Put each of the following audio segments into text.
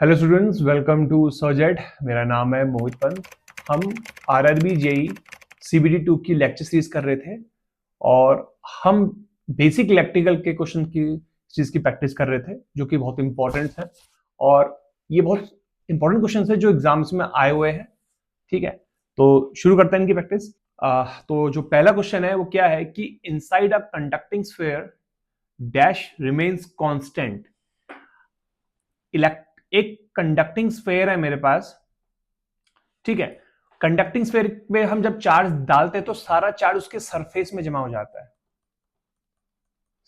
Hello students, welcome to सर्जेट। मेरा नाम है मोहित पंत। हम आरआरबी जेई सीबीटी 2 की लेक्चर सीरीज कर रहे थे और हम बेसिक इलेक्ट्रिकल के क्वेश्चन की चीज की प्रैक्टिस कर रहे थे जो कि बहुत इंपॉर्टेंट है और ये बहुत इंपॉर्टेंट क्वेश्चन है जो एग्जाम्स में आए हुए हैं। ठीक है, तो शुरू करते हैं इनकी प्रैक्टिस। तो जो पहला क्वेश्चन है वो क्या है कि inside a conducting sphere dash remains constant. एक कंडक्टिंग स्फीयर है मेरे पास। ठीक है, कंडक्टिंग स्फीयर में हम जब चार्ज डालते हैं तो सारा चार्ज उसके सरफेस में जमा हो जाता है।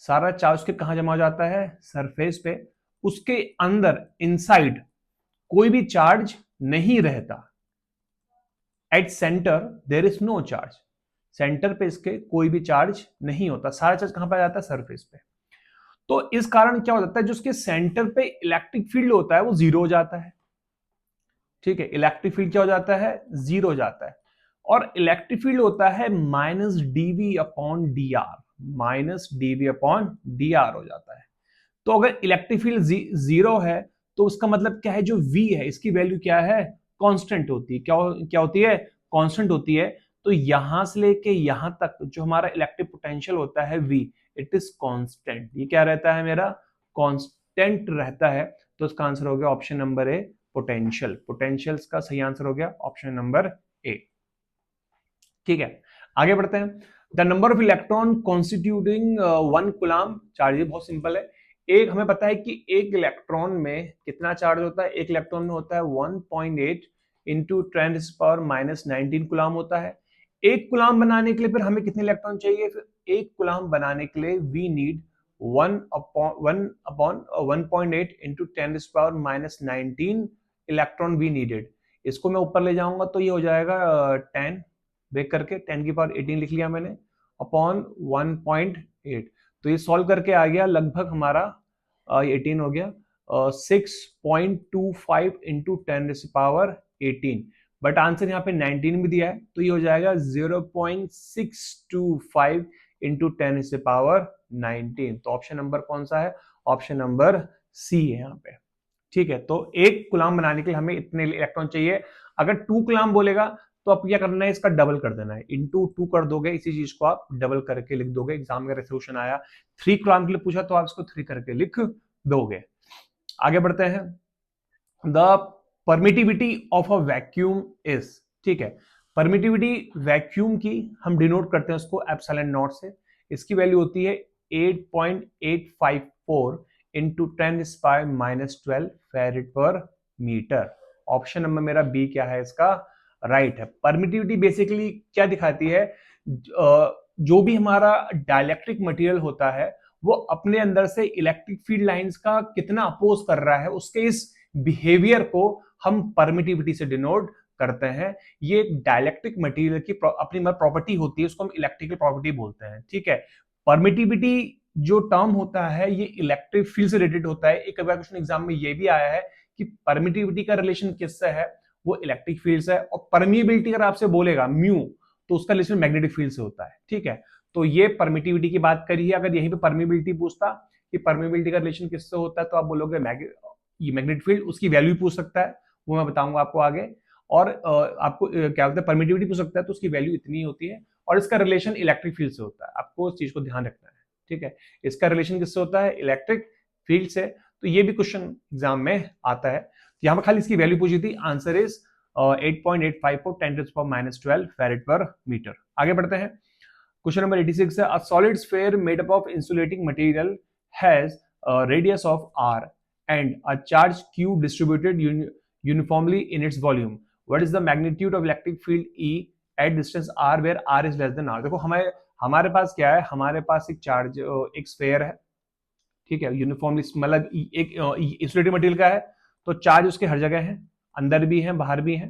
सारा चार्ज उसके कहां जमा हो जाता है? सरफेस पे। उसके अंदर इनसाइड कोई भी चार्ज नहीं रहता। At centre there is no charge. Centre पे इसके कोई भी चार्ज नहीं होता, सारा चार्ज कहां पर जाता है? सरफेस पे। तो इस कारण क्या हो जाता है, जो उसके सेंटर पे इलेक्ट्रिक फील्ड होता है वो जीरो हो जाता है। ठीक है, इलेक्ट्रिक फील्ड क्या हो जाता है? जीरो हो जाता है। और इलेक्ट्रिक फील्ड होता है minus dv upon d r. Minus dv upon d r हो जाता है। तो अगर इलेक्ट्रिक फील्ड जीरो है तो उसका मतलब क्या है? जो V है इसकी वैल्यू क्या है? कांस्टेंट होती है। क्या होती है? कांस्टेंट होती है। तो यहां से लेके यहां तक जो हमारा इलेक्ट्रिक पोटेंशियल होता है V, इट इज कांस्टेंट। ये क्या रहता है? मेरा कांस्टेंट रहता है। तो इसका आंसर हो गया ऑप्शन नंबर ए, पोटेंशियल। पोटेंशियल्स का सही आंसर हो गया ऑप्शन नंबर ए। ठीक है, आगे बढ़ते हैं। The number of electron constituting 1 coulomb charge. बहुत सिंपल है। एक हमें पता है कि एक इलेक्ट्रॉन में कितना चार्ज होता है? एक इलेक्ट्रॉन में होता है 1.8 इंटू 10⁻⁻19 कूलम होता है। एक कूलम बनाने के लिए फिर हमें कितने इलेक्ट्रॉन चाहिए? फिर एक कूलम बनाने के लिए we need 1/1.8 into 10⁻⁻19 electron we needed. इसको मैं ऊपर ले जाऊंगा तो ये हो जाएगा 10, ब्रेक करके 10 की पावर 18 लिख लिया मैंने, अपॉन 1.8। तो ये सॉल्व करके आ गया लगभग हमारा 18 हो गया 6.25 इंटू 10⁻18। बट आंसर यहाँ पे 19 भी दिया है तो ये हो जाएगा 0.625 इंटू 10⁻19। तो ऑप्शन नंबर कौन सा है? ऑप्शन नंबर सी है यहाँ पे। ठीक है, तो एक गुलाम बनाने के लिए हमें इतने इलेक्ट्रॉन चाहिए। अगर 2 गुलाम बोलेगा तो आप क्या करना है? इसका डबल कर देना है, इंटू 2 कर दोगे। इसी चीज को आप डबल करके लिख दोगे। एग्जाम में रेजोल्यूशन आया 3 गुलाम के लिए पूछा तो आप इसको 3 करके लिख दोगे। आगे बढ़ते हैं। The permittivity of a vacuum is. ठीक है, परमिटिविटी वैक्यूम की हम डिनोट करते हैं उसको एप्सिलॉन नॉट से। इसकी वैल्यू होती है 8.854 इंटू 10⁻⁻12 फेरेड पर मीटर। ऑप्शन नंबर मेरा बी क्या है? इसका राइट है। परमिटिविटी बेसिकली क्या दिखाती है? जो भी हमारा डाइलेक्ट्रिक मटेरियल होता है वो अपने अंदर से इलेक्ट्रिक फील्ड लाइंस का कितना अपोज कर रहा है, उसके इस बिहेवियर को हम परमिटिविटी से डिनोट करते हैं। ये एक डाइलेक्ट्रिक मटेरियल की अपनी प्रॉपर्टी होती है, उसको हम इलेक्ट्रिकल प्रॉपर्टी बोलते हैं। ठीक है, परमिटिविटी जो टर्म होता है ये इलेक्ट्रिक फील्ड से रिलेटेड होता है। एक क्वेश्चन एग्जाम में ये भी आया है कि परमिटिविटी का रिलेशन किससे है? वो इलेक्ट्रिक फील्ड से है। और परमिएबिलिटी अगर आपसे बोलेगा म्यू तो उसका रिलेशन मैग्नेटिक फील्ड से होता है। ठीक है, तो ये परमिटिविटी की बात करी है। अगर यहीं पे परमिबिलिटी पूछता कि परमिबिलिटी का रिलेशन किससे होता है तो आप बोलोगे ये मैग्नेटिक फील्ड। उसकी वैल्यू पूछ सकता है, वो मैं बताऊंगा आपको आगे। और आपको क्या बोलते हैं, परमिटिविटी पूछ सकता है तो उसकी वैल्यू इतनी होती है और इसका रिलेशन इलेक्ट्रिक फील्ड से होता है। आपको इस चीज को ध्यान रखना है। ठीक है, इसका रिलेशन किससे होता है? इलेक्ट्रिक फील्ड से। तो ये भी क्वेश्चन एग्जाम में आता है। यहां पर खाली इसकी वैल्यू पूछी थी। आंसर इज 8.854 10⁻⁻12 फेरेड पर मीटर। आगे बढ़ते हैं। क्वेश्चन नंबर 86 है a solid sphere made up of insulating material has a radius of r and a charge q distributed uniformly in its volume. What is the magnitude of electric field E at distance r where r is less than r? देखो हमारे पास क्या है? हमारे पास एक charge, एक sphere है। ठीक है, यूनिफॉर्मली मतलब एक इंसुलेटिंग मटेरियल का है तो चार्ज उसके हर जगह है, अंदर भी है बाहर भी है।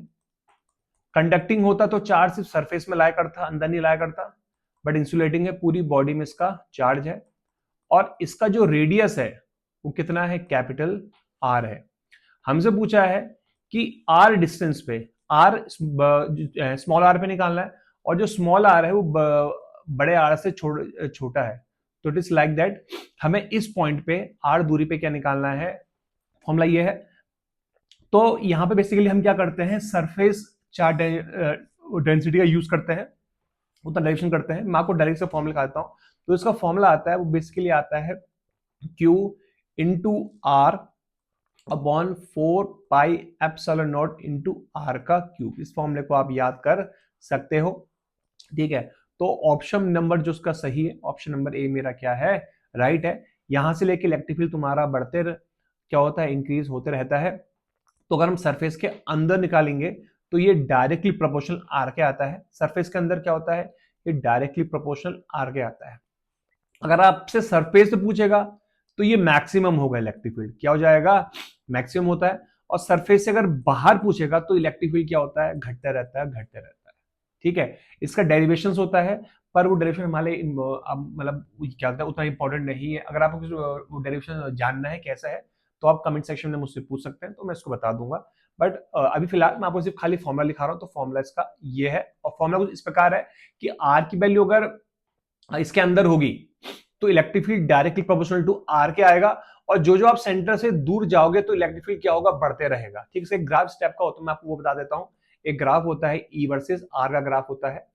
कंडक्टिंग होता तो चार्ज सिर्फ सरफेस में लाया करता, अंदर नहीं लाया करता। बट इंसुलेटिंग है, पूरी बॉडी में इसका चार्ज है। और इसका जो रेडियस है वो कितना है? कैपिटल आर है। हमसे पूछा है कि आर डिस्टेंस पे, आर स्मॉल आर पे निकालना है और जो स्मॉल आर है वो बड़े आर से छोटा है। तो इट इज लाइक दैट हमें इस पॉइंट पे आर दूरी पे क्या निकालना है? फॉर्मूला ये है तो यहाँ पे बेसिकली हम क्या करते हैं, सरफेस चार्ज डेंसिटी का यूज करते हैं, उतना डायरेक्शन करते हैं। मैं आपको डायरेक्ट से फॉर्मूला लिखाता हूँ। तो इसका फॉर्मूला आता है, वो बेसिकली आता है Q into r upon 4 pi epsilon naught into r का क्यूब। इस फॉर्मूले को आप याद कर सकते हो, ठीक है। तो ऑप्शन नंबर जो उसका सही है, ऑप्शन नंबर ए मेरा क्या है, राइट है। यहां से लेके इलेक्ट्रिक फील्ड तुम्हारा बढ़ते क्या होता है, इंक्रीज होते रहता है। तो अगर हम सरफेस के अंदर निकालेंगे तो ये डायरेक्टली प्रोपोर्शनल आर के आता है। सरफेस के अंदर क्या होता है, ये डायरेक्टली प्रोपोर्शनल आर के आता है। अगर आपसे सरफेस से पूछेगा तो ये मैक्सिमम होगा, इलेक्ट्रिक फील्ड क्या हो जाएगा, मैक्सिमम होता है। और सरफेस से अगर बाहर पूछेगा तो इलेक्ट्रिक फील्ड क्या होता है, घटता रहता है, घटते रहता है, ठीक है। इसका डेरिवेशन होता है, पर वो डेरिवेशन हमारे मतलब क्या होता है उतना इंपॉर्टेंट नहीं है। अगर आपको वो डेरिवेशन जानना है कैसा है तो आप कमेंट सेक्शन में मुझसे पूछ सकते हैं, तो मैं इसको बता दूंगा। बट अभी फिलहाल मैं आपको सिर्फ खाली फॉर्मुला लिखा रहा हूं। तो फॉर्मुला इसका ये है, और फॉर्मुला कुछ इस प्रकार है कि आर की वैल्यू अगर इसके अंदर होगी तो electric field directly proportional to r के आएगा, और जो जो आप सेंटर से दूर जाओगे तो इलेक्ट्रिक फील्ड क्या होगा, बढ़ते रहेगा, ठीक है। ग्राफ स्टेप का होता है, मैं आपको वो बता देता हूं। एक ग्राफ होता है ई वर्सेस आर का ग्राफ होता है,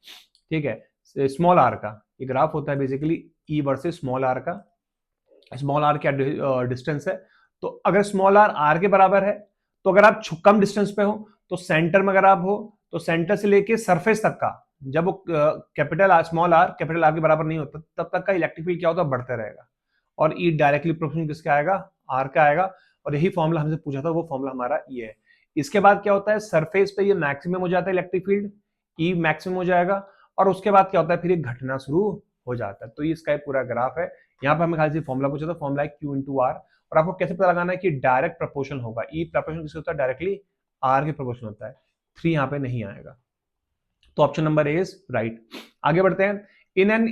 ठीक है, स्मॉल आर का ये ग्राफ होता है basically E versus small r का। स्मॉल आर क्या डिस्टेंस है, तो अगर स्मॉल आर आर के बराबर है तो अगर आप कम डिस्टेंस पे हो तो सेंटर में अगर आप हो तो सेंटर से लेके सरफेस तक का, जब वो capital R small are capital R के बराबर नहीं होता तब तक का इलेक्ट्रिक फील्ड क्या होता है, बढ़ता रहेगा। और ई डायरेक्टली प्रोपोर्शनल किसका आएगा, आर का आएगा। और यही फॉर्मूला हमसे पूछा था, वो फॉर्मूला हमारा ये है। इसके बाद क्या होता है, सरफेस पे ये मैक्सिमम हो जाता है इलेक्ट्रिक फील्ड, ई मैक्सिमम हो जाएगा, और उसके बाद क्या होता है, फिर ये घटना शुरू हो जाता है। तो ये इसका पूरा ग्राफ है। यहाँ पर हमें खाली फॉर्मूला पूछा था, फॉर्मूला है क्यू इंटू आर। और आपको कैसे पता लगाना है कि डायरेक्ट प्रोपोर्शनल होगा, ई प्रोपोर्शनल किससे होता है, डायरेक्टली आर के प्रोपोर्शनल होता है। 3 यहाँ पे नहीं आएगा, तो option number A is right. आगे बढ़ते हैं। In any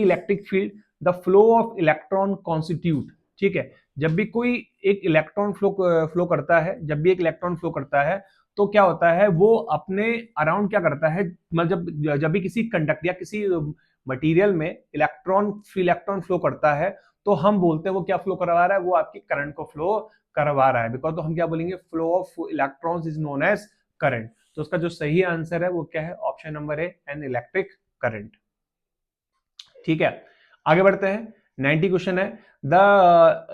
electric field the flow of electron constitute, ठीक है। जब भी कोई एक इलेक्ट्रॉन फ्लो करता है, जब भी एक इलेक्ट्रॉन फ्लो करता है तो क्या होता है, वो अपने अराउंड क्या करता है, मतलब जब भी किसी कंडक्ट या किसी मटेरियल में फ्री इलेक्ट्रॉन फ्लो करता है तो हम बोलते हैं वो क्या फ्लो करवा रहा है, वो आपकी करंट को फ्लो करवा रहा है। बिकॉज तो हम क्या बोलेंगे, flow of electrons is known as current. तो उसका जो सही आंसर है वो क्या है, option number A, an electric current, ठीक है। आगे बढ़ते हैं। 90 क्वेश्चन है, the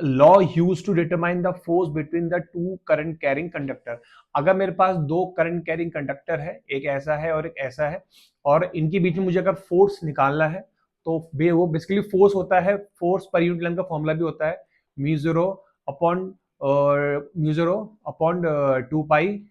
law use to determine the force between the two current carrying conductor. अगर मेरे पास दो करंट कैरिंग कंडक्टर है, एक ऐसा है और एक ऐसा है, और इनके बीच में मुझे अगर फोर्स निकालना है तो वो बेसिकली फोर्स होता है, फोर्स पर यूनिट लेंथ का फॉर्मूला भी होता है mu zero upon 2 pi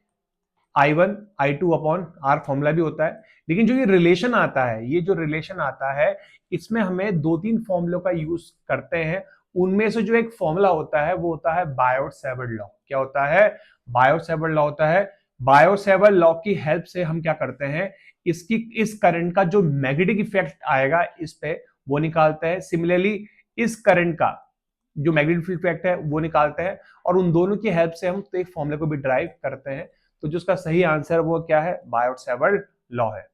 I1 I2 upon r, formula भी होता है। लेकिन जो ये रिलेशन आता है, ये जो रिलेशन आता है, इसमें हमें 2-3 फॉर्मूलों का यूज करते हैं। उनमें से जो एक फॉर्मूला होता है वो होता है बायोट-सेवर्ट लॉ। क्या होता है, बायोट-सेवर्ट लॉ होता है। बायोट-सेवर्ट लॉ की हेल्प से हम क्या करते हैं, इस करंट का जो मैग्नेटिक इफेक्ट आएगा इस पे वो निकालते हैं। सिमिलरली इस करंट का जो मैग्नेटिक इफेक्ट है वो निकालते हैं, और उन दोनों की हेल्प से हम तो एक फॉर्मूले को भी ड्राइव करते हैं। तो जो उसका सही आंसर वो क्या है, बायोट-सेवर्ट लॉ है।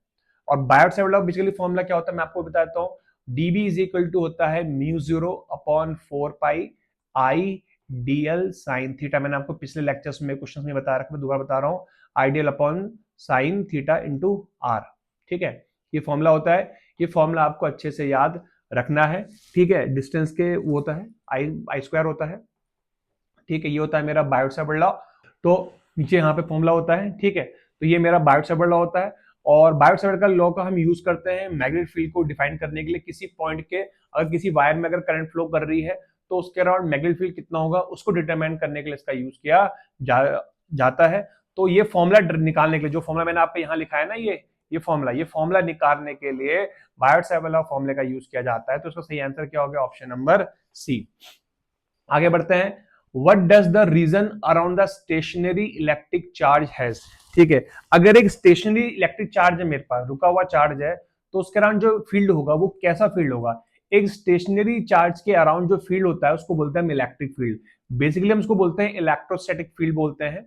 और बायोट-सेवर्ट लॉ बेसिकली फॉर्मूला क्या होता है मैं आपको बताता हूँ। dB इज इक्वल टू होता है म्यू जीरो अपॉन 4 पाई आई डीएल साइन थीटा। मैंने आपको पिछले लेक्चर्स में क्वेश्चंस में बता रखा, मैं दोबारा बता रहा हूँ, ideal upon sine theta into r, ठीक है। ये फॉर्मूला होता है, ये फॉर्मूला आपको अच्छे से याद रखना है, ठीक है। डिस्टेंस के वो होता है आई स्क्वायर होता है, ठीक है। ये होता है मेरा बायोट-सेवर्ट लॉ। तो नीचे यहाँ पे फॉर्मूला होता है, ठीक है। तो ये मेरा बायोट-सेवर्ट लॉ होता है, और बायोट-सेवर्ट का लॉ का हम यूज करते हैं मैग्नेटिक फील्ड को डिफाइन करने के लिए। किसी पॉइंट के अगर किसी वायर में अगर करंट फ्लो कर रही है तो उसके अराउंड मैग्नेटिक फील्ड कितना होगा उसको डिटरमाइन करने के लिए इसका यूज किया जाता है। तो ये फॉर्मूला निकालने के लिए, जो फॉर्मूला मैंने आपको यहाँ लिखा है ना, ये फॉर्मूला निकालने के लिए बायोट-सेवर्ट लॉ फॉर्मूले का यूज किया जाता है। तो उसका सही आंसर क्या हो गया, ऑप्शन नंबर सी। आगे बढ़ते हैं। What does the region around the stationary electric charge has, ठीक है। अगर एक स्टेशनरी इलेक्ट्रिक चार्ज है मेरे पास, रुका हुआ चार्ज है, तो उसके अराउंड जो फील्ड होगा वो कैसा फील्ड होगा। एक स्टेशनरी चार्ज के अराउंड जो फील्ड होता है उसको बोलते हैं हम इलेक्ट्रिक फील्ड। बेसिकली हम उसको बोलते हैं इलेक्ट्रोस्टैटिक फील्ड बोलते हैं।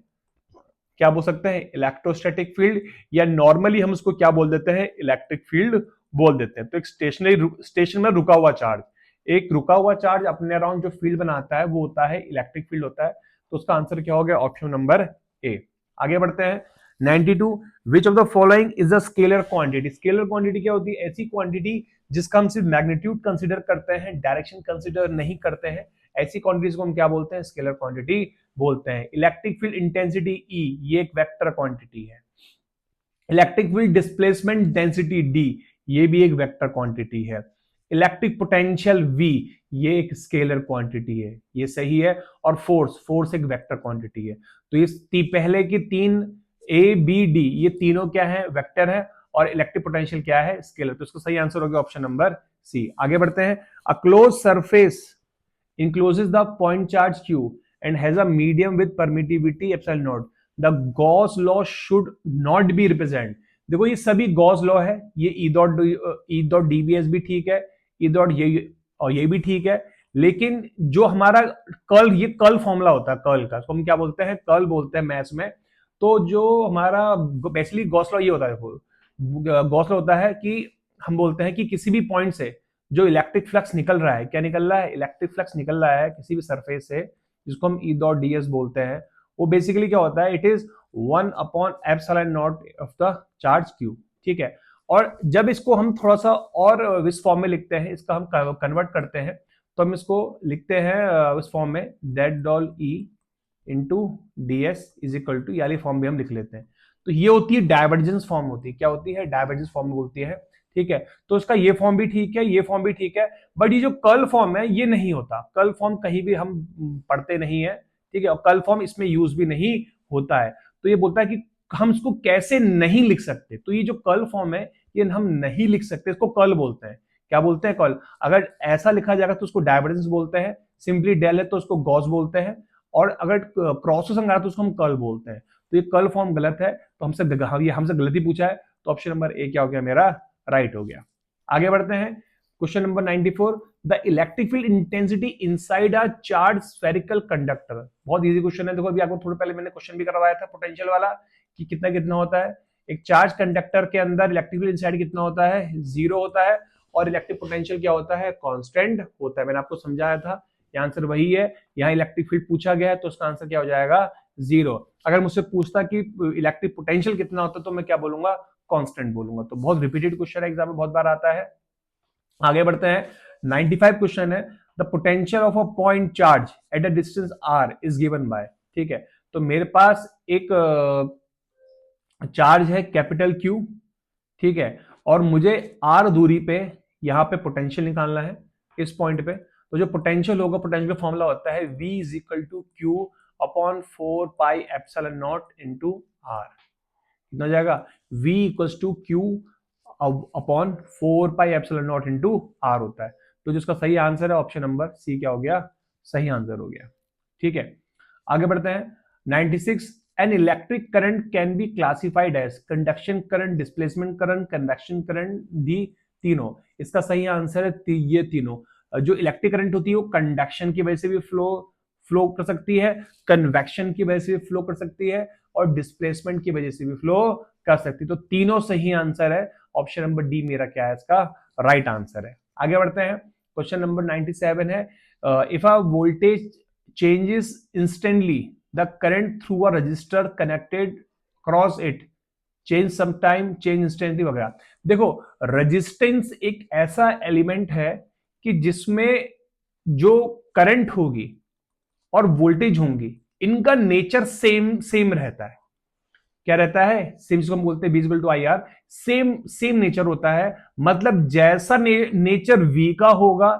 क्या बोल सकते हैं, इलेक्ट्रोस्टैटिक फील्ड, या नॉर्मली हम उसको क्या बोल देते हैं, इलेक्ट्रिक फील्ड बोल देते हैं। तो एक स्टेशन में रुका हुआ चार्ज, एक रुका हुआ चार्ज अपने अराउंड जो फील्ड बनाता है वो होता है इलेक्ट्रिक फील्ड होता है। तो उसका आंसर क्या हो गया, ऑप्शन नंबर ए। आगे बढ़ते हैं 92, which of the following is a scalar quantity. Scalar quantity क्या होती है, ऐसी क्वांटिटी जिसका हम सिर्फ मैग्नीट्यूड कंसीडर करते हैं, डायरेक्शन कंसीडर नहीं करते हैं, ऐसी क्वांटिटीज को हम क्या बोलते हैं, स्केलर क्वांटिटी बोलते हैं। इलेक्ट्रिक फील्ड इंटेंसिटी ई, ये एक वेक्टर क्वांटिटी है। Electric field displacement density D, ये भी एक वेक्टर क्वांटिटी है। इलेक्ट्रिक पोटेंशियल वी, ये एक स्केलर क्वांटिटी है, ये सही है। और फोर्स एक वेक्टर क्वांटिटी है। तो ये पहले की तीन ए बी डी, ये तीनों क्या है, वेक्टर है, और इलेक्ट्रिक पोटेंशियल क्या है, स्केलर। तो इसका सही आंसर हो गया ऑप्शन नंबर सी। आगे बढ़ते हैं, a close surface encloses the point charge q and has a medium with permittivity epsilon naught, the Gauss law should not be represent। देखो ये सभी गॉस लॉ है, ये ई डॉट डीबीएस भी ठीक है, ई डॉट ये और ये भी ठीक है, लेकिन जो हमारा कर्ल, ये कर्ल फॉर्मूला होता है, कर्ल का, तो हम क्या बोलते हैं, कर्ल बोलते हैं मैथ्स में। तो जो हमारा बेसिकली गॉस लॉ ये होता है, देखो गॉस लॉ होता है कि हम बोलते हैं कि किसी भी पॉइंट से जो इलेक्ट्रिक फ्लक्स निकल रहा है, क्या निकल रहा है, इलेक्ट्रिक फ्लक्स निकल रहा है किसी भी सरफेस से, जिसको हम ई डॉट डी एस बोलते हैं, वो बेसिकली क्या होता है, it is 1 upon epsilon not of the charge Q. ठीक है, और जब इसको हम थोड़ा सा और इस फॉर्म में लिखते हैं, इसका हम कन्वर्ट करते हैं, तो हम इसको लिखते हैं उस फॉर्म में, that del E into d s is equal to, यानी फॉर्म भी हम लिख लेते हैं। तो ये होती है डाइवर्जेंस फॉर्म, होती है क्या होती है, डाइवर्जेंस फॉर्म बोलती है। ठीक है, तो इसका ये फॉर्म भी ठीक है, ये फॉर्म भी ठीक है, बट ये जो कर्ल फॉर्म है ये नहीं होता। कर्ल फॉर्म कहीं भी हम पढ़ते नहीं है, ठीक है, और कर्ल फॉर्म इसमें यूज भी नहीं होता है। तो ये बोलता है कि हम इसको कैसे नहीं लिख सकते, तो ये जो कर्ल फॉर्म है ये हम नहीं लिख सकते, इसको कर्ल बोलते हैं। क्या बोलते हैं, कर्ल। अगर ऐसा लिखा जाएगा तो उसको डाइवर्जेंस बोलते हैं, सिंपली डेल है तो उसको गॉस बोलते हैं, और अगर क्रॉस से संग तो उसको हम कर्ल बोलते हैं। तो ये कर्ल फॉर्म गलत है, तो हमसे गलती पूछा है, तो ऑप्शन नंबर ए क्या हो गया मेरा, राइट हो गया। आगे बढ़ते हैं, question number 94, the electric field intensity inside a charge spherical conductor. बहुत इजी क्वेश्चन है, देखो अभी आपको थोड़ा पहले मैंने क्वेश्चन भी करवाया था पोटेंशियल वाला, कि कितना कितना होता है, एक चार्ज कंडक्टर के अंदर इलेक्ट्रिक फील्ड इनसाइड कितना होता है, 0 होता है, और इलेक्ट्रिक पोटेंशियल क्या होता है, कांस्टेंट होता है। मैंने आपको समझाया था, आंसर वही है। यहाँ इलेक्ट्रिक फील्ड पूछा गया है, तो उसका आंसर क्या हो जाएगा, 0। अगर मुझसे पूछता कि इलेक्ट्रिक पोटेंशियल कितना होता है, तो मैं क्या बोलूंगा, कांस्टेंट बोलूंगा। तो बहुत रिपीटेड क्वेश्चन है, एग्जाम में बहुत बार आता है। आगे बढ़ते हैं, 95 क्वेश्चन है, the potential of a point charge at a distance r is given by. ठीक है, तो मेरे पास एक चार्ज है कैपिटल क्यू, ठीक है, और मुझे आर दूरी पे यहां पे पोटेंशियल निकालना है इस पॉइंट पे। तो जो पोटेंशियल होगा, पोटेंशियल का फॉर्मूला होता है V is equal to q upon 4 pi epsilon naught into r. कितना जाएगा, V equals to q upon 4 pi epsilon naught into r होता है। तो जिसका सही आंसर है ऑप्शन नंबर सी, क्या हो गया, सही आंसर हो गया। ठीक है, आगे बढ़ते हैं 96, an electric current can be classified as conduction current, displacement current, convection current, दी तीनों। इसका सही आंसर है ये तीनों। जो इलेक्ट्रिक करंट होती है वो कंडक्शन की वजह से भी फ्लो कर सकती है, कन्वेक्शन की वजह से भी फ्लो कर सकती है, और डिस्प्लेसमेंट की वजह से भी फ्लो कर सकती है। तो तीनों सही आंसर है, ऑप्शन नंबर डी मेरा क्या है, इसका राइट आंसर है। आगे बढ़ते हैं, क्वेश्चन नंबर 97 है, if a voltage changes instantly the current through a resistor connected cross it change sometime, change instantly वगैरह। देखो रेजिस्टेंस एक ऐसा एलिमेंट है कि जिसमें जो करंट होगी और वोल्टेज होंगी, इनका नेचर सेम रहता है। क्या रहता है, सेम, जिसको हम बोलते हैं V equal to IR, same nature होता है। मतलब जैसा नेचर V का होगा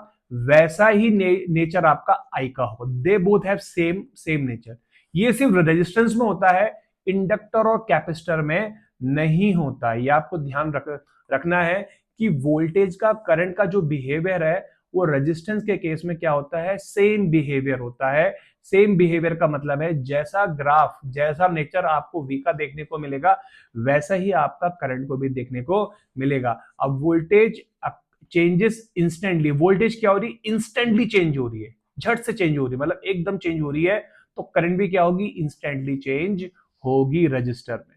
वैसा ही नेचर आपका I का होगा। They both have same nature. ये सिर्फ रेजिस्टेंस में होता है, इंडक्टर और कैपेसिटर में नहीं होता। ये आपको ध्यान रखना है कि वोल्टेज का, करंट का जो बिहेवियर है वो रेजिस्टेंस के केस में क्या होता है, सेम बिहेवियर होता है। सेम बिहेवियर का मतलब है जैसा ग्राफ, जैसा नेचर आपको V का देखने को मिलेगा वैसा ही आपका करंट को भी देखने को मिलेगा। अब वोल्टेज चेंजेस इंस्टेंटली, वोल्टेज क्या हो रही है, इंस्टेंटली चेंज हो रही है, झट से चेंज हो रही है, मतलब एकदम चेंज हो रही है, तो करंट भी क्या होगी, इंस्टेंटली चेंज होगी रजिस्टर में।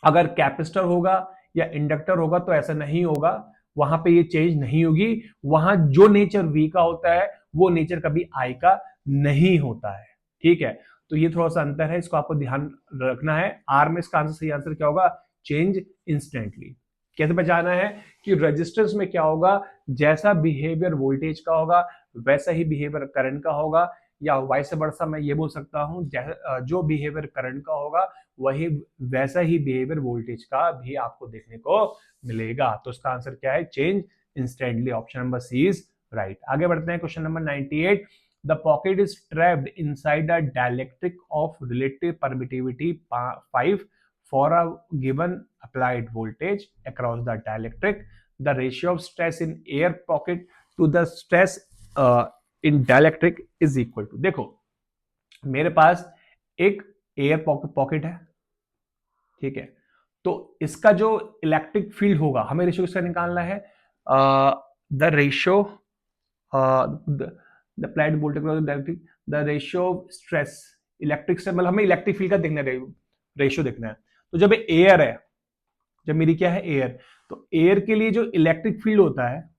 अगर कैपेसिटर होगा या इंडक्टर होगा तो ऐसा नहीं होगा, वहां पे ये चेंज नहीं होगी। वहां जो नेचर V का होता है वो नेचर कभी I का नहीं होता है। ठीक है, तो ये थोड़ा सा अंतर है, इसको आपको ध्यान रखना है। आर में इसका आंसर, सही आंसर क्या होगा, चेंज इंस्टेंटली। कैसे बचाना है कि रेजिस्टेंस में क्या होगा, जैसा बिहेवियर वोल्टेज का होगा वैसा ही बिहेवियर करंट का होगा, या वाइस वर्सा मैं ये बोल सकता हूं जो बिहेवियर करंट का होगा वही वैसा ही बिहेवियर वोल्टेज का भी आपको देखने को मिलेगा। तो इसका आंसर क्या है, change instantly. Option number C is right. आगे बढ़ते हैं question number 98। The pocket is trapped inside a dielectric of relative permittivity 5 for a given applied voltage across the dielectric. The ratio of stress in air pocket to the stress in dielectric is equal to, देखो मेरे पास एक air pocket है, ठीक है, तो इसका जो electric field होगा, हमें रेशियो किसका निकालना है, the ratio the applied voltage डायरेक्ट्रिक, the ratio of stress electric से, मतलब हमें इलेक्ट्रिक फील्ड का देखना है, रेशियो देखना है। तो जब एयर है, जब मेरी क्या है एयर, तो एयर के लिए जो इलेक्ट्रिक फील्ड होता है,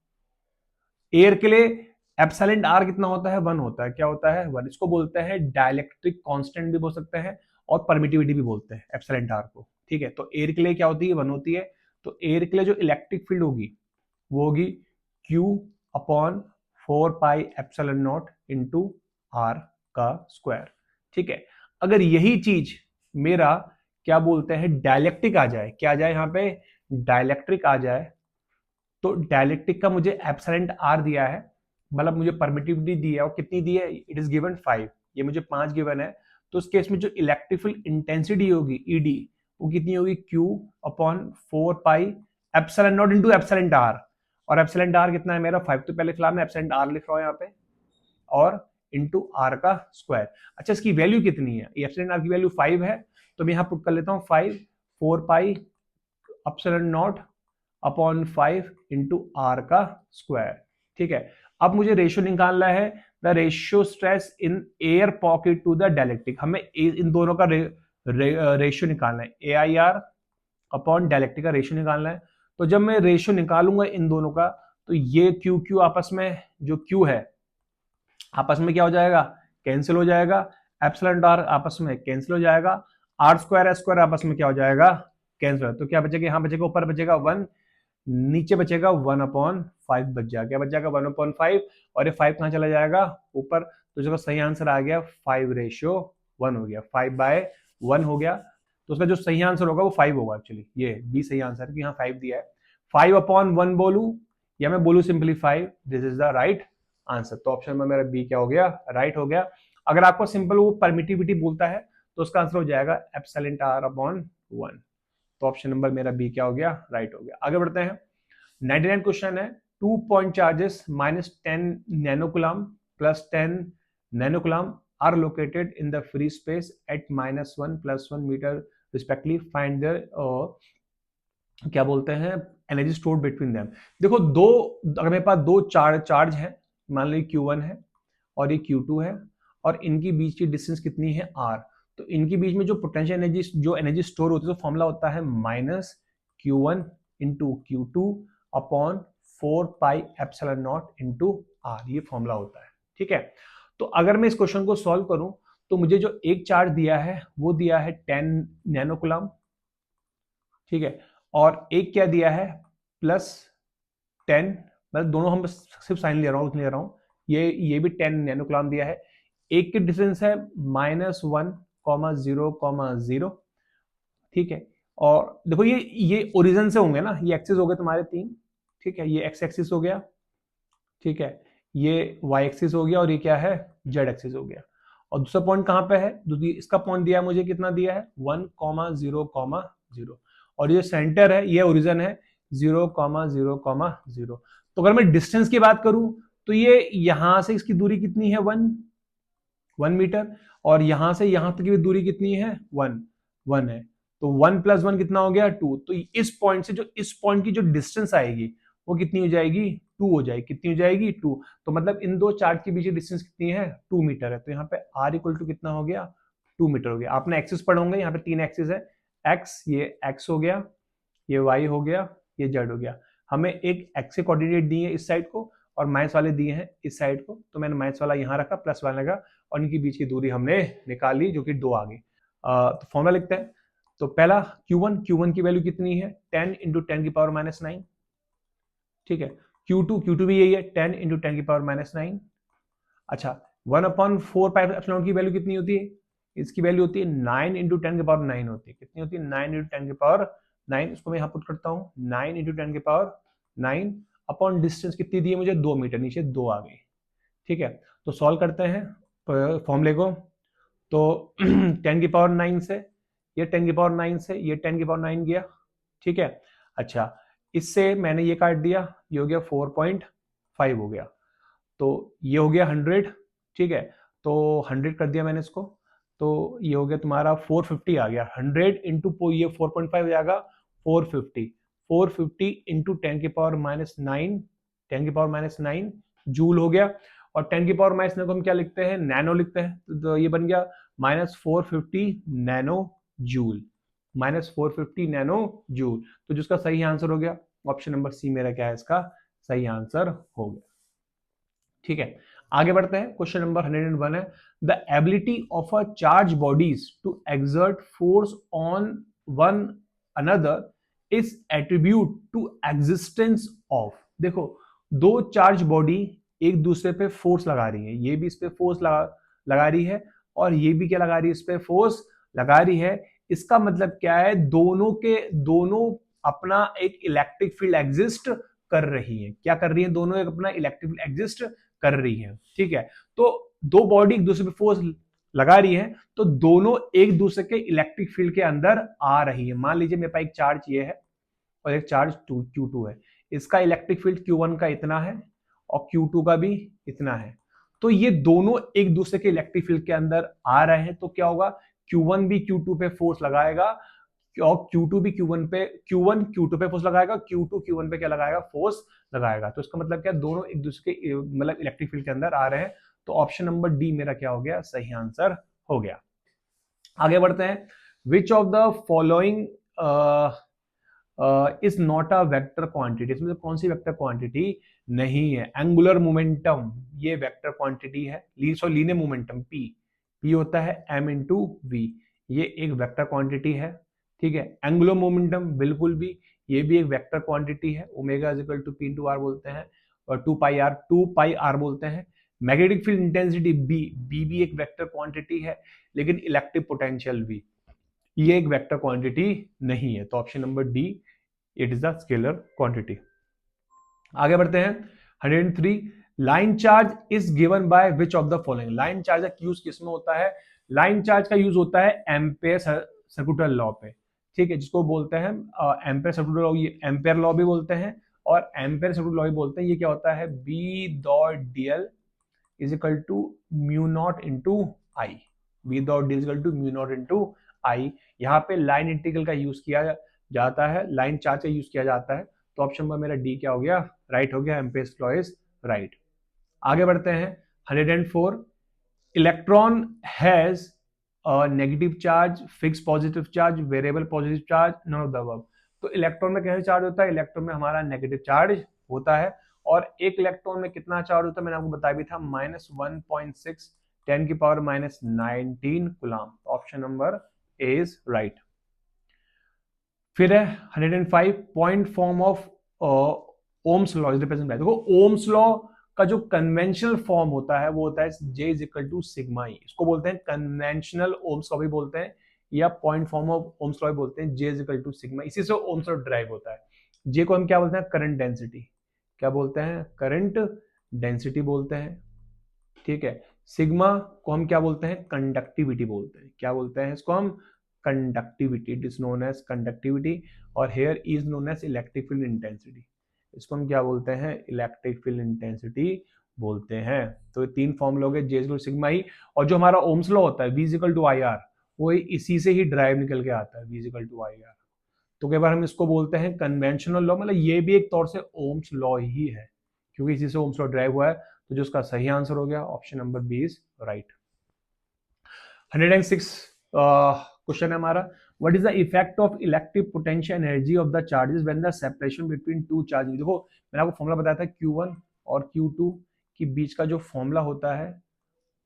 एयर के लिए एप्सिलॉन आर कितना होता है, 1 होता है। क्या होता है, 1। इसको बोलते हैं डाइलेक्ट्रिक कांस्टेंट भी बोल सकते हैं और परमिटिविटी भी बोलते हैं एप्सिलॉन आर को, ठीक है। तो एयर के लिए क्या होती है, 1 होती है। तो एयर के लिए जो इलेक्ट्रिक फील्ड होगी वो होगी Q upon 4 pi epsilon naught into r का स्क्वायर, ठीक है। अगर यही चीज मेरा क्या बोलते हैं डाइलेक्ट्रिक आ जाए, क्या आ जाए यहाँ पे, डाइलेक्ट्रिक आ जाए, तो डाइलेक्ट्रिक का मुझे एप्सिलॉन आर दिया है, मतलब मुझे परमिटिविटी दी है, और कितनी दी है, इट इज गिवन 5, ये मुझे 5 गिवन है। तो उस केस में जो इलेक्ट्रिकल इंटेंसिटी होगी ईडी, वो कितनी होगी, Q upon 4 pi epsilon naught into epsilon r, और एप्सिलॉन आर कितना है मेरा 5, तो पहले फिलहाल मैं एप्सिलॉन आर लिख रहा हूं यहाँ पे, और इंटू आर का स्क्वायर। अच्छा, इसकी वैल्यू कितनी है, एप्सिलॉन आर की वैल्यू 5 है, तो मैं यहाँ पुट कर लेता हूँ 5 4 pi epsilon naught upon 5 into r का स्क्वायर, ठीक है। अब मुझे रेशियो निकालना है, the ratio stress in air pocket to the dielectric, हमें इन दोनों का रेशियो निकालना है, A I R upon dielectric का रेशियो निकालना है। तो जब मैं रेशियो निकालूंगा इन दोनों का, तो ये क्यू क्यू आपस में, जो क्यू है आपस में क्या हो जाएगा, कैंसिल हो जाएगा, एप्सिलॉन आर आपस में कैंसिल हो जाएगा, आर स्क्वायर एस स्क्वायर आपस में क्या हो जाएगा, कैंसिल। तो क्या बचेगा, यहाँ बचेगा, ऊपर बचेगा 1, नीचे बचेगा 1 अपॉन 5 बच जाएगा, क्या बच जाएगा 1 अपॉन 5, और ये 5 कहाँ चला जाएगा ऊपर, तो जो सही आंसर आ गया 5:1 हो गया, 5/1 हो गया। तो उसका जो सही आंसर होगा वो 5 होगा, एक्चुअली ये बी सही आंसर है कि यहाँ 5 दिया है। 5/1 बोलू या मैं बोलू simply 5, this is the right answer. तो ऑप्शन में मेरा बी क्या हो गया, राइट हो गया। अगर आपको सिंपल वो परमिटिविटी बोलता है तो उसका आंसर हो जाएगा एप्सिलॉन आर अपॉन 1। तो ऑप्शन नंबर मेरा बी क्या हो गया, राइट हो गया। आगे बढ़ते हैं, 99 क्वेश्चन है, 2 point charges -10 nanocoulomb plus 10 nanocoulomb are located in the free space at -1 + 1 metre respectively, find their क्या बोलते हैं एनर्जी स्टोर्ड बिटवीन देम। देखो दो, अगर मेरे पास दो चार्ज है, मान लो Q1 है और ये Q2 है, और इनकी बीच की डिस्टेंस कितनी है R, तो इनके बीच में जो पोटेंशियल एनर्जी, जो एनर्जी स्टोर होती है, तो फॉर्मूला होता है -Q1 into Q2 upon 4 pi epsilon naught into R, ये फॉर्मूला होता है, ठीक है। तो अगर मैं इस क्वेश्चन को सॉल्व करूं, तो मुझे जो एक चार्ज दिया है वो दिया है 10 नैनोकूलम, ठीक है, और एक क्या दिया है +10, मतलब दोनों हम सिर्फ साइन ले रहा हूं, ये भी 10 नैनोकूलम दिया है। एक की डिस्टेंस है -1,0,0, ठीक है। और देखो ये ओरिजिन से होंगे ना, ये एक्सिस हो गए तुम्हारे 3, ठीक है, ये एक्स एक्सिस हो गया, ठीक है, ये वाई एक्सिस हो गया, और ये क्या है जेड एक्सिस हो गया। और दूसरा पॉइंट कहां पे है, इसका पॉइंट दिया है मुझे, कितना दिया है 1,0,0, और ये सेंटर है, ये ओरिजिन है 0,0,0। तो अगर मैं डिस्टेंस की बात करूं, तो ये यहां से इसकी दूरी कितनी है 1 मीटर, और यहां से यहां तक की दूरी कितनी है 1 है। तो 1 + 1 कितना हो गया 2। तो इस पॉइंट से जो इस पॉइंट की जो डिस्टेंस आएगी वो कितनी हो जाएगी 2 हो जाएगी, कितनी हो जाएगी 2। तो मतलब इन दो चार्ज के बीच की डिस्टेंस कितनी है 2 मीटर है। तो यहाँ पे R = कितना हो गया 2 मीटर हो गया। आपने एक्सिस पढ़े होंगे, यहाँ पे 3 एक्सिस है, एक्स, ये एक्स हो गया, ये वाई हो गया, ये जेड हो गया। हमें एक एक्स के कोऑर्डिनेट दिए इस साइड को, और माइनस वाले दिए हैं इस साइड को, तो मैंने माइनस वाला यहाँ रखा, प्लस वाला लगा और इनके बीच की दूरी हमने निकाल ली जो कि 2 आ गई। तो फॉर्मूला लिखते हैं। तो पहला Q1 की वैल्यू कितनी है 10 इंटू 10⁻⁹। ठीक है, Q2 भी यही है 10 इंटू 10⁻⁹। अच्छा 1/4 पाई एप्सिलॉन की वैल्यू कितनी होती है, इसकी वैल्यू होती है 9 इंटू 10⁻⁹ होती है। कितनी होती है 9 इंटू 10⁻⁹। इसको मैं यहाँ पुट करता हूँ 9 इंटू 10⁻⁹ अपॉन डिस्टेंस कितनी दी है मुझे 2 मीटर, नीचे 2 आ गई। ठीक है, तो सॉल्व करते हैं फॉर्मूले को। तो 10⁻⁹ से ये 10⁻⁹ से ये 10⁻⁹ गया। ठीक है, अच्छा इससे मैंने ये काट दिया, ये हो गया 4.5 हो गया, तो ये हो गया 100। ठीक है, तो 100 कर दिया मैंने इसको, तो ये हो गया तुम्हारा 450 आ गया। 100 इंटू ये 4.5 हो जाएगा 450। 450 इंटू 10⁻⁹ जूल हो गया। और 10⁻⁹ को हम क्या लिखते हैं, नैनो लिखते हैं, तो ये बन गया -450 नैनो जूल, -450 नैनो जूल। तो जिसका सही आंसर हो गया ऑप्शन नंबर सी मेरा क्या है इसका सही आंसर हो गया। ठीक है, आगे बढ़ते हैं। क्वेश्चन नंबर 101 है the ability of a charge bodies to exert force on one another is attribute to existence of. देखो दो चार्ज बॉडी एक दूसरे पे फोर्स लगा रही है, ये भी इस पे फोर्स लगा रही है और ये भी क्या लगा रही है, इस पे फोर्स लगा रही है। इसका मतलब क्या है, दोनों अपना एक इलेक्ट्रिक फील्ड एग्जिस्ट कर रही है। क्या कर रही है, दोनों एक अपना इलेक्ट्रिक फील्ड एग्जिस्ट कर रही है। ठीक है, तो दो बॉडी एक दूसरे पे फोर्स लगा रही है, तो दोनों एक दूसरे के इलेक्ट्रिक फील्ड के अंदर आ रही है। मान लीजिए मेरे पास एक चार्ज ये है और एक चार्ज Q2 है, इसका इलेक्ट्रिक फील्ड Q1 का इतना है और Q2 का भी इतना है, तो ये दोनों एक दूसरे के इलेक्ट्रिक फील्ड के अंदर आ रहे हैं। तो क्या होगा, Q1 भी Q2 पे फोर्स लगाएगा और Q2 भी Q1 Q2 पे फोर्स लगाएगा, Q2 Q1 पे क्या लगाएगा, फोर्स लगाएगा। तो इसका मतलब क्या, दोनों एक दूसरे के मतलब इलेक्ट्रिक फील्ड के अंदर आ रहे हैं। तो ऑप्शन नंबर डी मेरा क्या हो गया, सही आंसर हो गया। आगे बढ़ते हैं। Which of the following is not a vector quantity, इसमें कौन सी वेक्टर क्वांटिटी नहीं है। एंगुलर मोमेंटम ये वेक्टर क्वांटिटी है। लीनियर मोमेंटम पी होता है m इंटू वी, ये एक वेक्टर क्वांटिटी है। ठीक है, एंगुलर मोमेंटम बिल्कुल भी, ये भी एक वेक्टर क्वांटिटी है। Omega is equal to p into r बोलते हैं और 2 पाई आर बोलते हैं। मैग्नेटिक फील्ड इंटेंसिटी बी भी एक वेक्टर क्वांटिटी है, लेकिन इलेक्ट्रिक पोटेंशियल वी ये एक वेक्टर क्वांटिटी नहीं है। तो option number D it is the scalar quantity. आगे बढ़ते हैं। 103 line charge is given by which of the following. Line charge का यूज किसमें होता है, लाइन चार्ज का यूज होता है एम्पेयर सर्कुलर लॉ पे। ठीक है, जिसको बोलते हैं एम्पेयर सर्कुलर लॉ, ये एम्पेयर लॉ भी बोलते हैं और एम्पेयर सर्कुलर लॉ भी बोलते हैं। ये क्या होता है, B dot D L is equal to mu naught into I, B dot D is equal to mu naught into I. यहाँ पे लाइन इंटीग्रल का यूज किया जाता है, लाइन चार्ज का यूज किया जाता है। तो ऑप्शन नंबर मेरा डी क्या हो गया, राइट हो गया, एम्पेयर्स लॉ इज राइट। आगे बढ़ते हैं। 104 electron has negative charge, fix positive charge, variable positive charge, none of the above. तो इलेक्ट्रॉन में कैसे चार्ज होता है, इलेक्ट्रॉन में हमारा नेगेटिव चार्ज होता है। और एक इलेक्ट्रॉन में कितना चार्ज होता है मैंने आपको बताया भी था, -1.6 10⁻⁹ coulomb. Option number A is right. फिर है 105 point form of ohm's law is represent by. देखो ओम्स लॉ का जो कन्वेंशनल फॉर्म होता है वो होता है J is equal to sigma E. इसको बोलते हैं कन्वेंशनल ओम्स लॉ भी बोलते हैं या point form of ohm's law भी बोलते हैं। J is equal to sigma, इसी से ओम्स लॉ ड्राइव होता है। J को हम क्या बोलते हैं, करंट डेंसिटी। क्या बोलते हैं, करंट डेंसिटी बोलते हैं। ठीक है, सिग्मा को हम क्या बोलते हैं, कंडक्टिविटी बोलते हैं। क्या बोलते हैं इसको हम, conductivity. It is known as conductivity और here is known as electric field intensity. इसको हम क्या बोलते हैं, इलेक्ट्रिक फील्ड इंटेंसिटी बोलते हैं। तो तीन फॉर्मूले हो गए, J इक्वल सिग्मा ई। और जो हमारा ओम्स लॉ होता है V equal to I R, वो इसी से ही ड्राइव निकल के आता है, V equal to I R. तो कई बार हम इसको बोलते हैं कन्वेंशनल लॉ, मतलब ये भी एक तौर से ओम्स लॉ ही है क्योंकि इसी से ओम्स लॉ ड्राइव हुआ है। तो जो उसका सही आंसर हो गया option number B is right. 106 question है हमारा, what is the effect of electric potential energy of the charges when the separation between two charges. देखो मैंने आपको फॉर्मूला बताया था Q1 और Q2 के बीच का जो फॉर्मूला होता है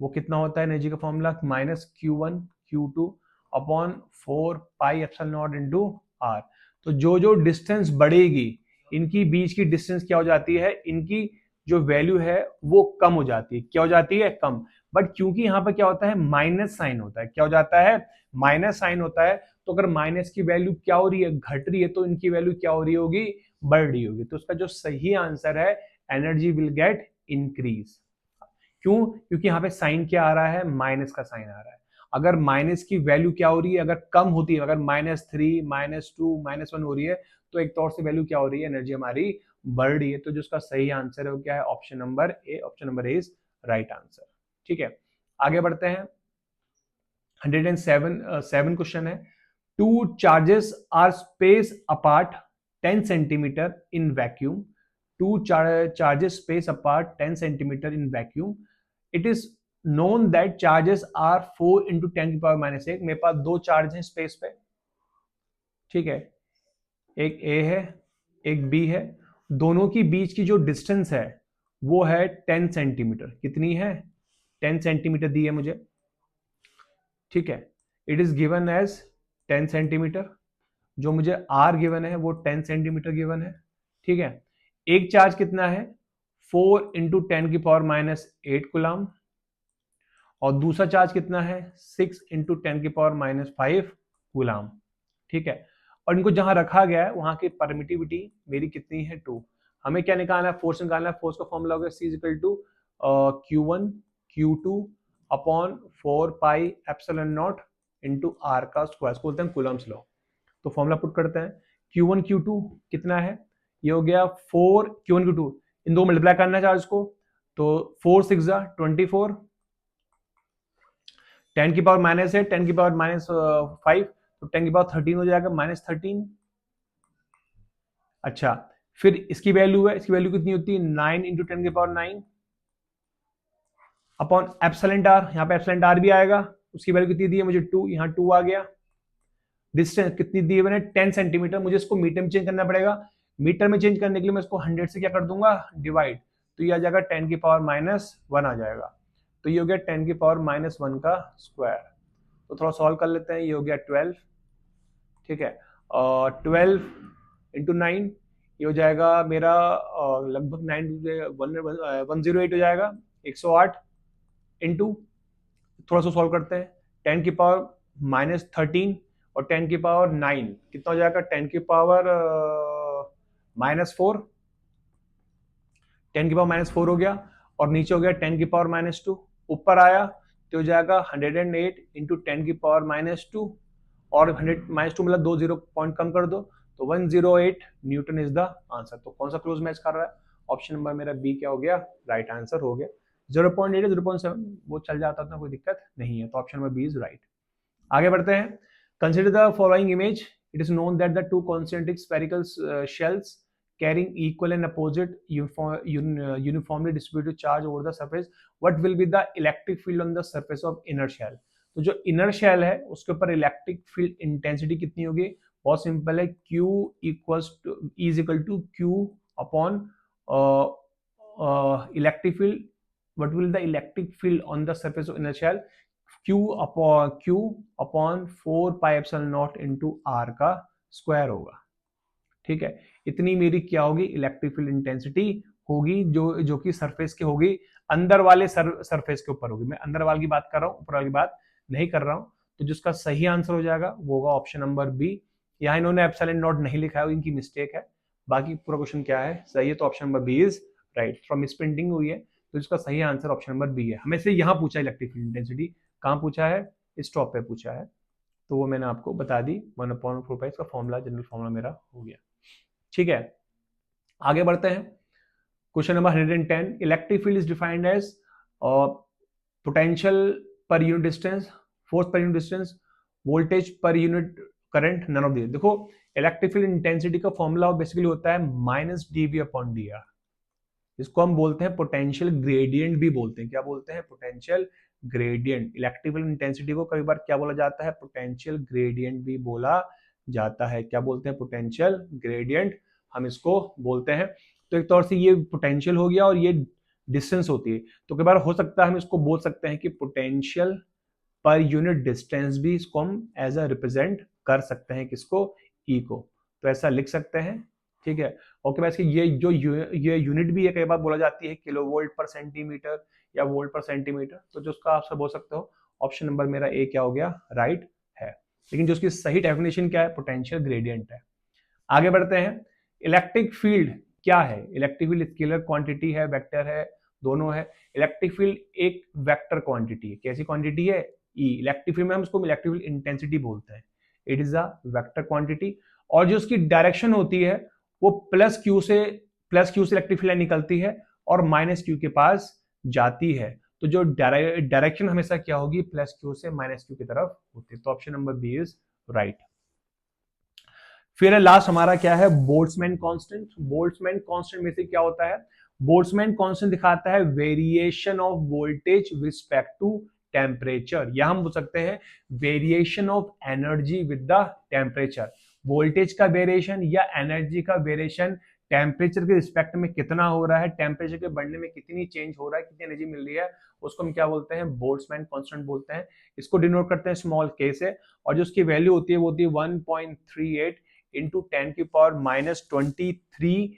वो कितना होता है एनर्जी का formula, minus Q1 Q2 upon 4 pi epsilon naught into r. तो जो जो डिस्टेंस बढ़ेगी इनकी बीच की डिस्टेंस क्या हो जाती है, इनकी जो वैल्यू है वो कम हो जाती है, क्या हो जाती है, कम। बट क्योंकि यहाँ पर क्या होता है, माइनस साइन होता है, क्या हो जाता है, माइनस साइन होता है। तो अगर माइनस की वैल्यू क्या हो रही है, घट रही है, तो इनकी वैल्यू क्या हो रही होगी, बढ़ रही होगी। तो उसका जो सही आंसर है, एनर्जी विल गेट इंक्रीज। क्यों, क्योंकि यहाँ पे साइन क्या आ रहा है, माइनस का साइन आ रहा है। अगर माइनस की वैल्यू क्या हो रही है, अगर कम होती है, अगर -3 -2 -1 हो रही है, तो एक तौर से वैल्यू क्या हो रही है, एनर्जी हमारी बढ़ रही है। तो जो उसका सही आंसर है वो क्या है, option number A, option number A is right answer. ठीक है, आगे बढ़ते हैं। 107 क्वेश्चन है। Two charges are space apart 10 centimetre in vacuum. Two charges space apart 10 centimeter in vacuum. It is known that charges are 4 into 10 की power minus 1। मेरे पास दो charge हैं स्पेस पे, ठीक है, एक A है एक B है। दोनों की बीच की जो डिस्टेंस है वो है 10 सेंटीमीटर। कितनी है, 10 सेंटीमीटर दी है मुझे, ठीक है। It is given as 10 centimetre. जो मुझे R गिवन है वो 10 सेंटीमीटर गिवन है, ठीक है। एक चार्ज कितना है, 4 इंटू 10 की पावर माइनस 8 कुलाम, और दूसरा चार्ज कितना है, 6 इंटू 10 की पावर माइनस 5 कुलाम, ठीक है। और इनको जहां रखा गया है वहां की परमिटिविटी मेरी कितनी है, 2। हमें क्या निकालना है, फोर्स निकालना है। फोर्स का फॉर्मूला होगा C equal to Q1 Q2 upon 4 pi epsilon naught into R का स्क्वायर, इसको बोलते हैं कूलम्स लॉ। तो फॉर्मूला पुट करते हैं। Q1 Q2 कितना है, ये हो गया 4 Q1 Q2, इन दो मल्टीप्लाई करना है चार्ज को, तो 4 6 24, 10 की पावर माइनस है, 10 की पावर माइनस 5, तो 10 की पावर 13 हो जाएगा, -13। अच्छा, फिर इसकी वैल्यू है, इसकी वैल्यू कितनी होती है, 9 इंटू 10 की पावर 9 अपॉन एप्सिलॉन आर। यहाँ पे एप्सिलॉन आर भी आएगा, उसकी वैल्यू कितनी दी है मुझे, 2, यहाँ 2 आ गया। डिस्टेंस कितनी दी है मैंने, 10 सेंटीमीटर। मुझे इसको मीटर में चेंज करना पड़ेगा। मीटर में चेंज करने के लिए मैं इसको 100 से क्या कर दूंगा, डिवाइड। तो ये आ जाएगा 10 की पावर -1 आ जाएगा। तो ये हो गया 10 की पावर -1 का स्क्वायर। तो थोड़ा सॉल्व कर लेते हैं। ये हो गया 12, ठीक है, और 12 इंटू 9 ये हो जाएगा मेरा लगभग 108 हो जाएगा, 108 इंटू, थोड़ा सा सॉल्व करते हैं, 10 की पावर -13 और 10 की पावर 9 कितना हो जाएगा, 10 की पावर -4, 10 की पावर -4 हो गया, और नीचे हो गया 10 की पावर -2, ऊपर आया तो हो जाएगा 108 इंटू 10 की पावर -2, और 100 -2 मतलब 2 0 पॉइंट कम कर दो, तो 108 न्यूटन इज द आंसर। तो कौन सा क्लोज मैच कर रहा है, ऑप्शन नंबर मेरा बी क्या हो गया, राइट आंसर हो गया। 0.8 0.7 वो चल जाता था, कोई दिक्कत नहीं है। तो option number B is right. आगे बढ़ते हैं। Consider the following image. It is known that the two concentric spherical shells carrying equal and opposite uniformly distributed charge over the surface, what will be the electric field on the surface of inner shell? तो जो inner shell है उसके ऊपर electric field intensity कितनी होगी, बहुत simple है, Q is equal to Q upon electric field. what will the electric field on the surface of inner shell, Q upon 4 pi epsilon naught into R का square होगा, ठीक है। इतनी मेरी क्या होगी, इलेक्ट्रिक फील्ड इंटेंसिटी होगी, जो कि सरफेस के होगी, अंदर वाले सरफेस के ऊपर होगी। मैं अंदर वाले की बात कर रहा हूं, ऊपर वाली की बात नहीं कर रहा हूं। तो जिसका सही आंसर हो जाएगा वो होगा ऑप्शन नंबर बी। यहां इन्होंने एप्सिलॉन नॉट नहीं लिखा है, इनकी मिस्टेक है। बाकी पूरा क्वेश्चन क्या है, सही है, तो option number B is right. From misprinting हुई है, तो इसका सही आंसर ऑप्शन नंबर बी है। हमें से यहां पूछा इलेक्ट्रिक फील्ड इंटेंसिटी, कहां पूछा है, स्टॉप पे पूछा है, तो वो मैंने आपको बता दी। 1/4 पाई का फॉर्मूला, जनरल फॉर्मूला मेरा हो गया, ठीक है। आगे बढ़ते हैं। Question number 110। Electric field is defined as potential per unit distance, force per unit distance, voltage per unit current, none of this. देखो, इलेक्ट्रिक फील्ड इंटेंसिटी का फॉर्मूला बेसिकली होता है -dV/dr। इसको हम बोलते हैं पोटेंशियल ग्रेडियंट भी बोलते हैं। क्या बोलते हैं, potential gradient. Electric field intensity को कई बार क्या बोला जाता है, पोटेंशियल ग्रेडियंट भी बोला जाता है। क्या बोलते हैं, पोटेंशियल ग्रेडियंट हम इसको बोलते हैं। तो एक तौर से ये पोटेंशियल हो गया और ये डिस्टेंस होती है। तो कई बार हो सकता है हम इसको बोल सकते हैं कि पोटेंशियल पर यूनिट डिस्टेंस भी इसको हम एज अ रिप्रेजेंट कर सकते हैं, किसको, ई को। तो ऐसा लिख सकते हैं, ठीक है। ओके, वैसे ये यूनिट भी है, कई बार बोला जाती है किलो वोल्ट पर सेंटीमीटर या वोल्ट पर सेंटीमीटर, तो जो उसका आप सब बोल सकते हो। ऑप्शन नंबर मेरा ए क्या हो गया, राइट है। लेकिन जो उसकी सही डेफिनेशन क्या है, पोटेंशियल ग्रेडियंट है। आगे बढ़ते हैं। इलेक्ट्रिक फील्ड क्या है? इलेक्ट्रिक फील्ड स्केलर क्वांटिटी है, वेक्टर है, दोनों है। इलेक्ट्रिक फील्ड एक वेक्टर क्वांटिटी है। कैसी क्वांटिटी है? ई। इलेक्ट्रिक फील्ड में हम उसको इलेक्ट्रिक फील्ड इंटेंसिटी बोलते हैं। It is a vector quantity. और जो उसकी डायरेक्शन होती है वो प्लस क्यू से इलेक्ट्रिक फील्ड निकलती है और माइनस क्यू के पास जाती है। तो जो डायरेक्शन हमेशा क्या होगी, प्लस क्यू से माइनस क्यू की तरफ होती है। तो option number B is right. फिर लास्ट हमारा क्या है, बोल्ट्जमैन कांस्टेंट। बोल्ट्जमैन कांस्टेंट में से क्या होता है? बोल्ट्जमैन कांस्टेंट दिखाता है variation of voltage respect to temperature, या हम बोल सकते हैं variation of energy with the temperature. Voltage का वेरिएशन या एनर्जी का वेरिएशन टेम्परेचर के रिस्पेक्ट में कितना हो रहा है, टेम्परेचर के बढ़ने में कितनी चेंज हो रहा है, कितनी एनर्जी मिल रही है, उसको हम क्या बोलते हैं, बोल्ट्जमैन कांस्टेंट बोलते हैं। इसको डिनोट करते हैं स्मॉल के से, और जो उसकी वैल्यू होती है वो होती है 1.38 इंटू 10 की पावर -23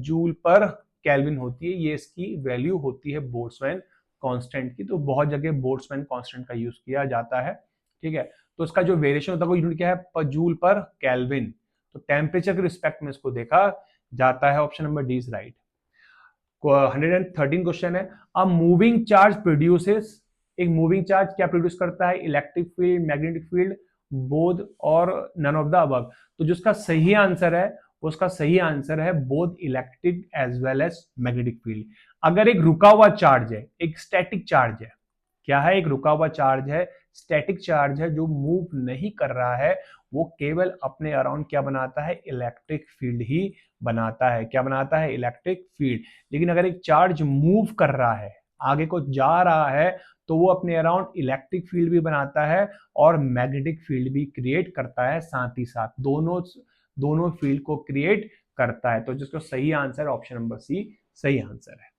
जूल पर केल्विन होती है। ये इसकी वैल्यू होती है बोल्ट्जमैन कांस्टेंट की। तो बहुत जगह बोल्ट्जमैन कांस्टेंट का यूज किया जाता है, ठीक है। तो इसका जो वेरिएशन होता है वो यूनिट क्या है, जूल पर केल्विन। तो टेम्परेचर के रिस्पेक्ट में इसको देखा जाता है। Option number D is right. 113 question है। अ मूविंग चार्ज प्रोड्यूसेस, एक मूविंग चार्ज क्या प्रोड्यूस करता है, electric field, magnetic field, both और नन ऑफ द अबव। तो जो उसका सही आंसर है, उसका सही आंसर है both electric as well as magnetic field. अगर एक रुका हुआ चार्ज है, एक स्टैटिक चार्ज है, क्या है, एक रुका हुआ चार्ज है, स्टैटिक चार्ज है जो मूव नहीं कर रहा है, वो केवल अपने अराउंड क्या बनाता है, इलेक्ट्रिक फील्ड ही बनाता है। क्या बनाता है, इलेक्ट्रिक फील्ड। लेकिन अगर एक चार्ज मूव कर रहा है, आगे को जा रहा है, तो वो अपने अराउंड इलेक्ट्रिक फील्ड भी बनाता है और मैग्नेटिक फील्ड भी क्रिएट करता है, साथ ही साथ दोनों फील्ड को क्रिएट करता है। तो जिसको सही आंसर ऑप्शन नंबर सी सही आंसर है।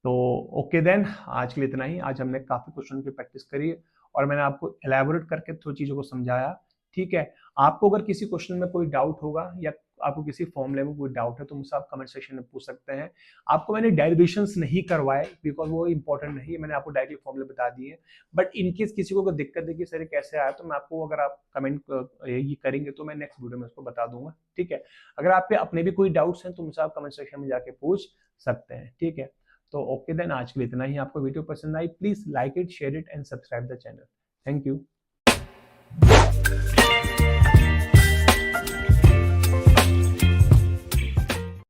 तो ओके देन, आज के लिए इतना ही। आज हमने काफी क्वेश्चन की प्रैक्टिस करी और मैंने आपको एलैबोरेट करके थोड़ी चीजों को समझाया, ठीक है। आपको अगर किसी क्वेश्चन में कोई डाउट होगा या आपको किसी फॉर्मूले में कोई डाउट है तो मुझसे आप कमेंट सेक्शन में पूछ सकते हैं। आपको मैंने डेरिवेशंस नहीं करवाए बिकॉज वो इंपॉर्टेंट नहीं है, मैंने आपको डायरेक्टली फॉर्मूले बता दिए। बट इनकेस किसी को दिक्कत है कि सर कैसे आया, तो मैं आपको, अगर आप कमेंट ये करेंगे तो मैं नेक्स्ट वीडियो में उसको बता दूंगा, ठीक है। अगर आप पे अपने भी कोई डाउट्स हैं तो मुझसे आप कमेंट सेक्शन में जाके पूछ सकते हैं, ठीक है। तो ओके देन, आज के लिए इतना ही। आपको वीडियो पसंद आई, please like it, share it and subscribe the channel. Thank you.